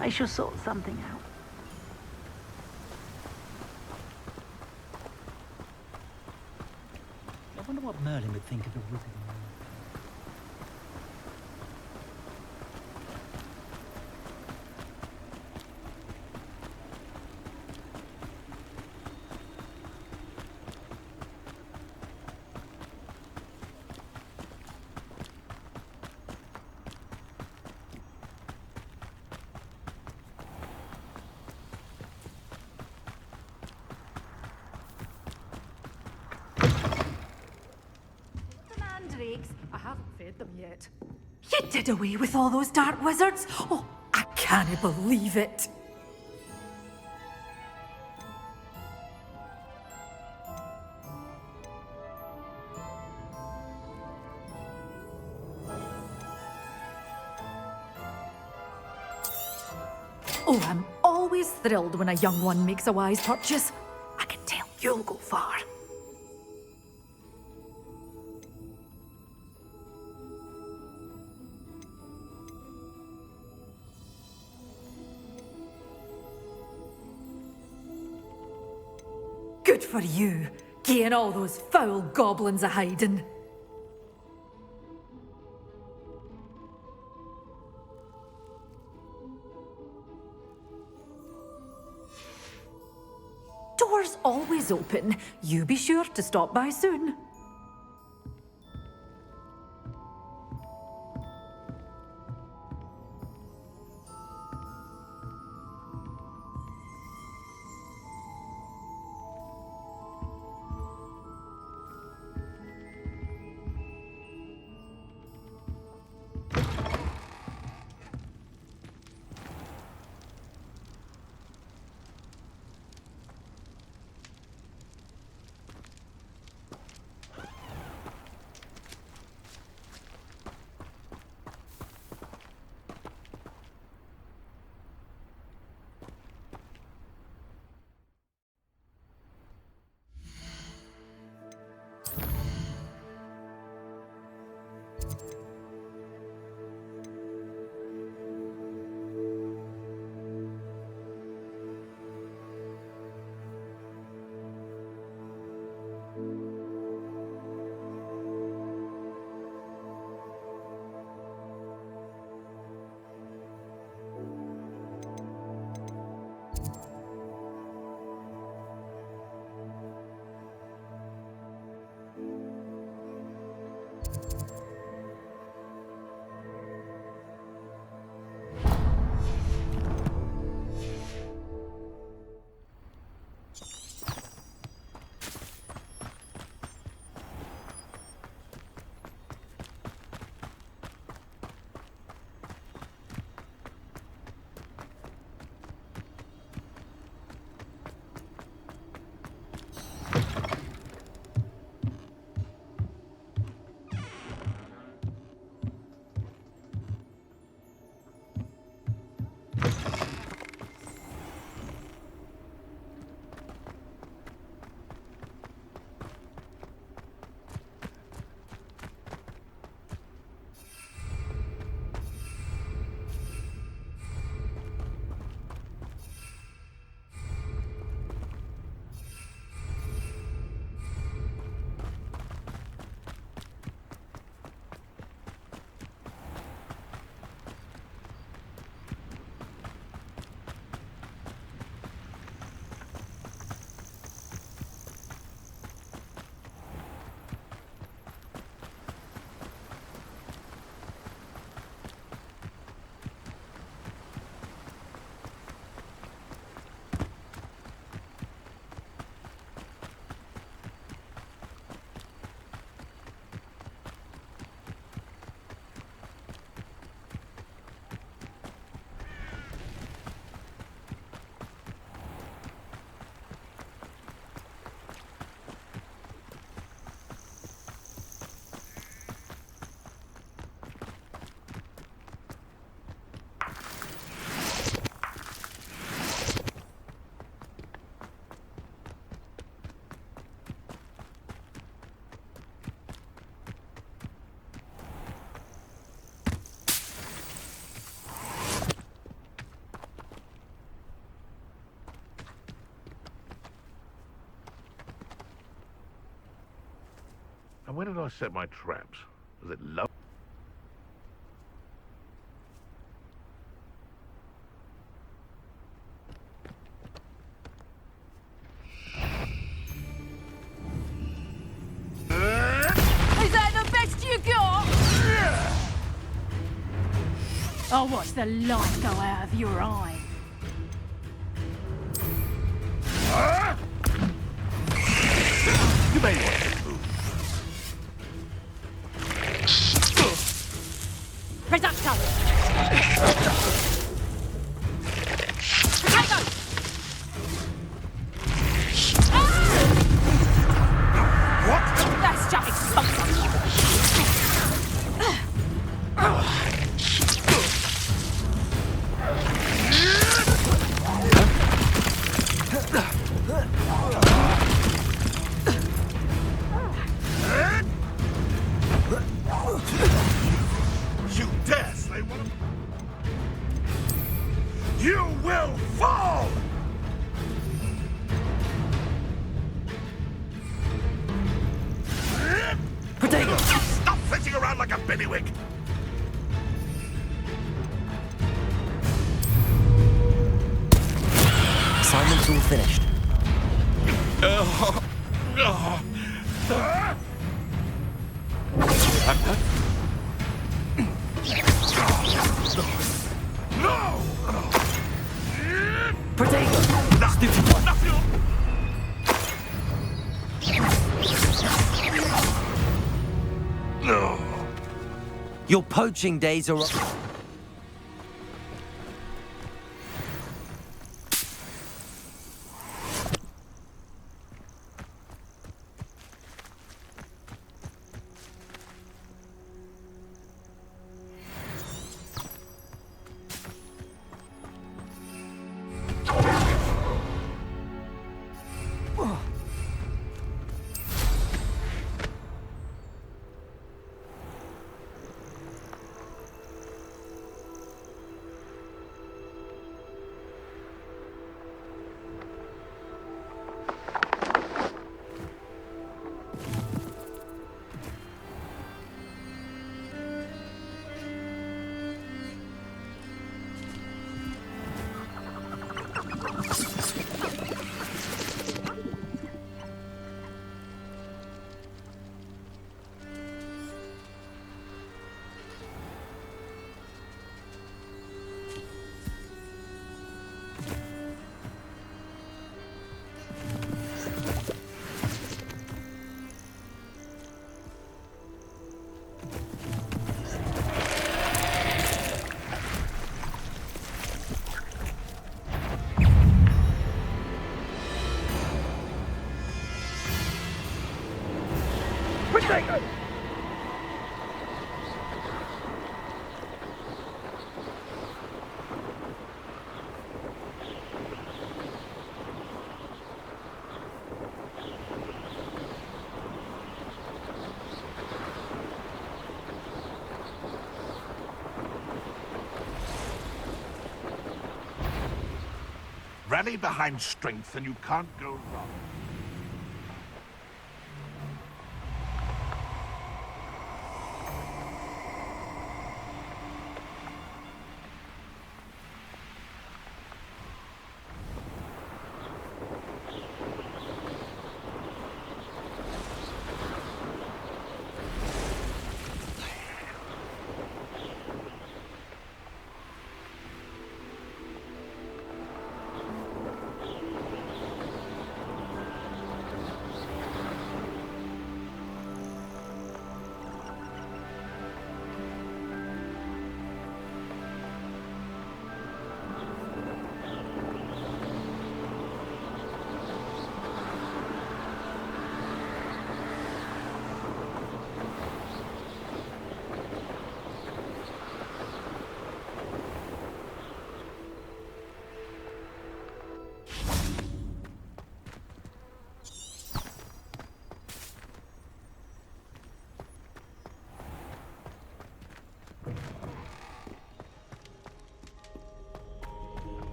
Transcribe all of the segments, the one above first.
I shall sort something out. I wonder what Merlin would think of a wizard. I haven't fed them yet. You did away with all those dark wizards? Oh, I can't believe it. Oh, I'm always thrilled when a young one makes a wise purchase. I can tell you'll go far. Good for you, getting all those foul goblins a hiding. Doors always open. You be sure to stop by soon. And where did I set my traps? Was it low? Is that the best you got? I'll watch the light go out of your eye. You may want to move. Reducto! Potato! What? That's just explosive. You dare slay one of them? You will fall! Potato! Stop flitting around like a billywig! Assignment's all finished. No! Potato! Stupid one! No! Your poaching days are... Potato! Rally behind strength and you can't go wrong.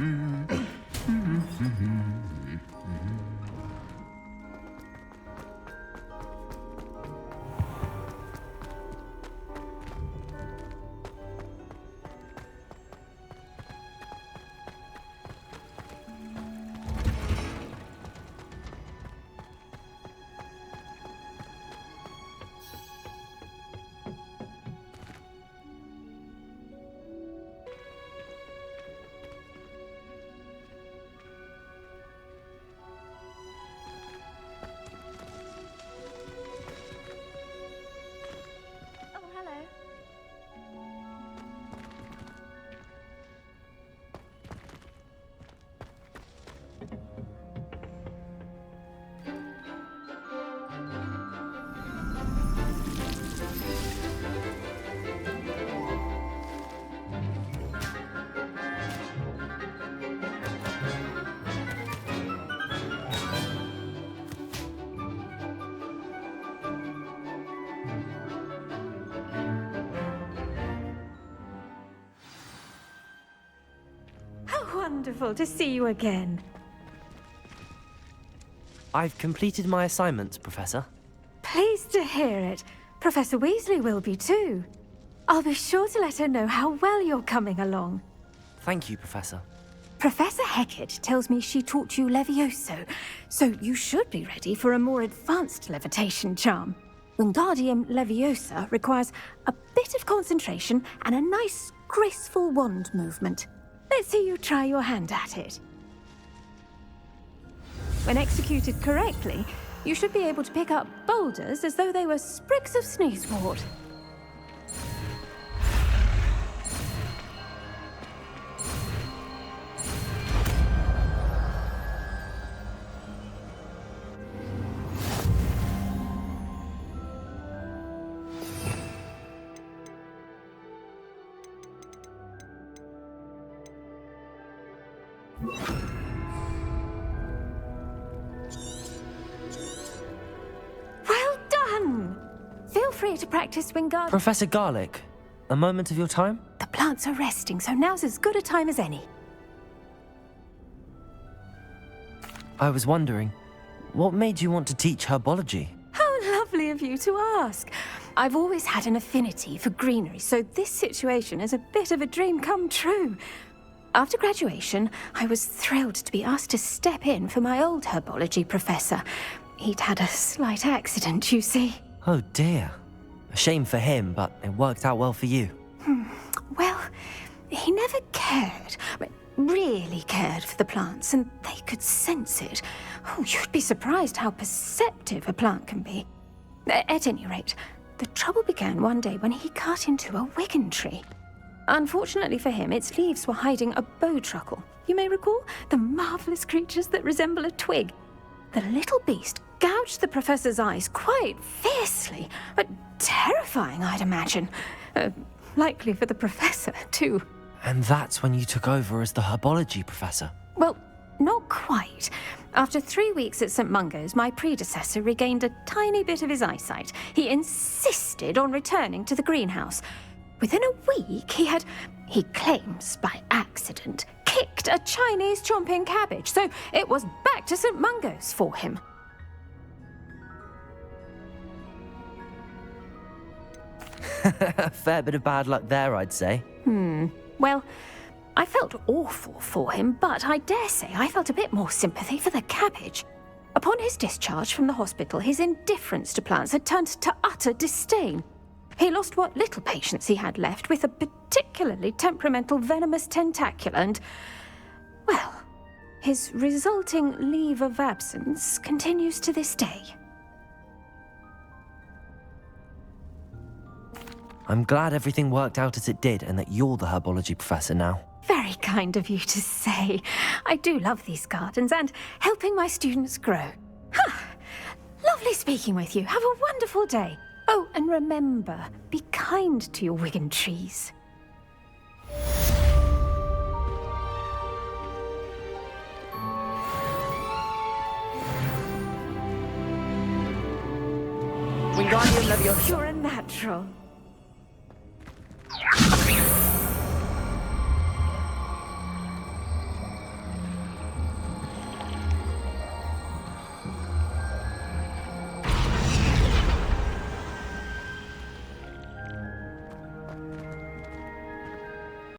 Oh, hello. How wonderful to see you again. I've completed my assignments, Professor. Pleased to hear it. Professor Weasley will be too. I'll be sure to let her know how well you're coming along. Thank you, Professor. Professor Hecat tells me she taught you Leviosa, so you should be ready for a more advanced levitation charm. Wingardium Leviosa requires a bit of concentration and a nice, graceful wand movement. Let's see you try your hand at it. When executed correctly, you should be able to pick up boulders as though they were sprigs of sneezewort. Well done! Feel free to practice Wingardum. Professor Garlick, a moment of your time? The plants are resting, so now's as good a time as any. I was wondering, what made you want to teach herbology? How lovely of you to ask. I've always had an affinity for greenery, so this situation is a bit of a dream come true. After graduation, I was thrilled to be asked to step in for my old herbology professor. He'd had a slight accident, you see. Oh dear. A shame for him, but it worked out well for you. Well, he never cared, really cared for the plants, and they could sense it. Oh, you'd be surprised how perceptive a plant can be. At any rate, the trouble began one day when he cut into a wigan tree. Unfortunately for him, its leaves were hiding a bowtruckle. You may recall the marvelous creatures that resemble a twig. The little beast gouged the professor's eyes quite fiercely, but terrifying, I'd imagine. Likely for the professor, too. And that's when you took over as the herbology professor? Well, not quite. After 3 weeks at St. Mungo's, my predecessor regained a tiny bit of his eyesight. He insisted on returning to the greenhouse. Within a week, he claims by accident, kicked a Chinese chomping cabbage, so it was back to St. Mungo's for him. A fair bit of bad luck there, I'd say. Well, I felt awful for him, but I dare say I felt a bit more sympathy for the cabbage. Upon his discharge from the hospital, his indifference to plants had turned to utter disdain. He lost what little patience he had left with a particularly temperamental venomous tentacula and, well, his resulting leave of absence continues to this day. I'm glad everything worked out as it did and that you're the herbology professor now. Very kind of you to say. I do love these gardens and helping my students grow. Lovely speaking with you. Have a wonderful day. Oh, and remember, be kind to your wigan trees. Wingardium Leviosa. You're a natural.